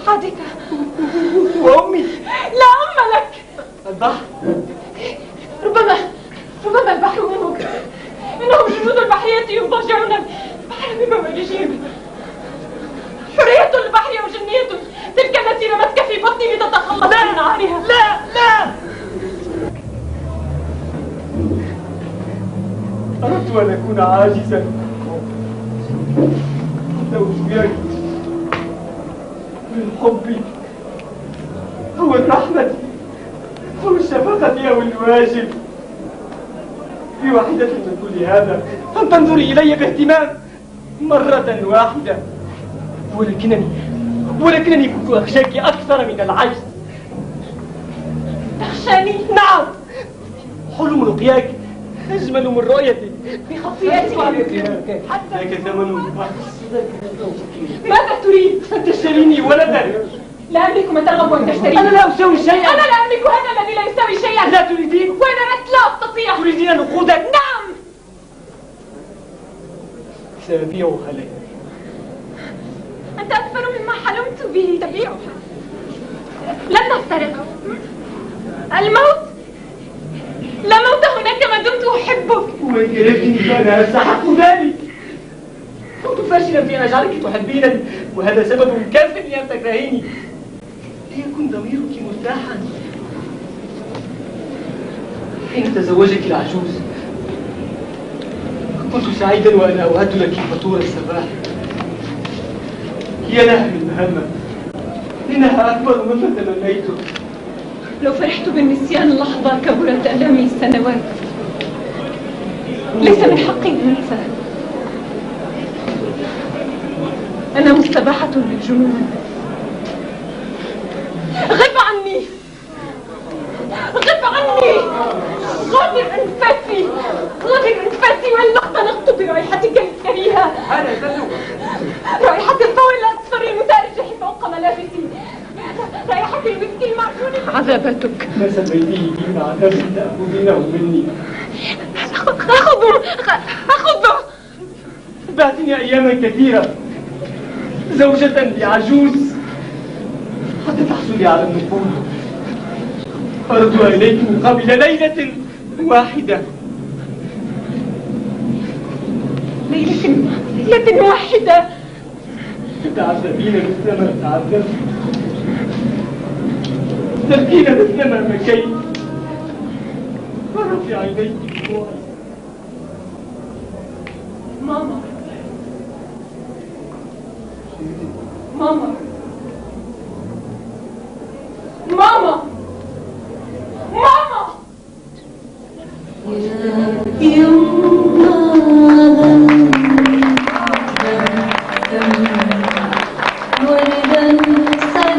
حادثة. وأمي؟ لا أم لك. البحر؟ ربما البحر منه. إنهم جنود البحرية يضاجعون البحر بمواجههم. حرية البحر أو جنية تلك التي رمتك في بطني لتتخلص من نارها. لا أردت أن أكون عاجزا لو اشتياقي للحب أو الرحمة أو الشفقة أو الواجب في واحدة من كل هذا أن تنظري إلي باهتمام مرة واحدة. ولكنني كنت أخشاك أكثر من العجز. تخشاني؟ نعم، حلم رؤياك أجمل من رؤيتي. بخطيئتي لك ثمن. ماذا تريد؟ أن تشتريني ولدا. لا أملك ما ترغب أن تشتري. أنا لا أساوي شيئا. أنا لا أملك هذا الذي لا يساوي شيئا. لا تريدين؟ وإن أردت لا أستطيع. تريدين نقودك؟ نعم. سأبيعها لك. أنت أكثر مما حلمت به. تبيعها؟ لن نفترق. الموت لا موت هناك ما دمت أحبك. وإن كرهتني فأنا أستحق ذلك. كنت فاشلا في أن أجعلك تحبينني، وهذا سبب كاف لأن تكرهيني. ليكن ضميرك مرتاحا. حين تزوجك العجوز كنت سعيدا وأنا أوعد لك فطور الصباح. هي لها من مهمة، إنها أكبر مما تمنيته. لو فرحت بالنسيان لحظة كبرت ألامي السنوات. ليس من حقي أن أنسى. أنا مستباحة للجنون. غب عني، غب عني. غادر أنفاسي، غادر أنفاسي، وإلا اختنقت برائحتك الكريهة. هذا زلو. رائحة الضوء الأصفر المتارجح فوق ملابسي. رائحة المسك المعجون. عذاباتك. ما سميتيه بي مع نفس تأخذينه مني. أخذه. بعتني أياما كثيرة زوجة لعجوز حتى تحصلي على النقود. أردها إليك مقابل ليلة واحدة. ليلة واحدة. تتعذبين مثلما تعذبت، تبكين مثلما بكيت، ورفع عينيك دموعي. ماما ماما ماما ماما. الورد انسجم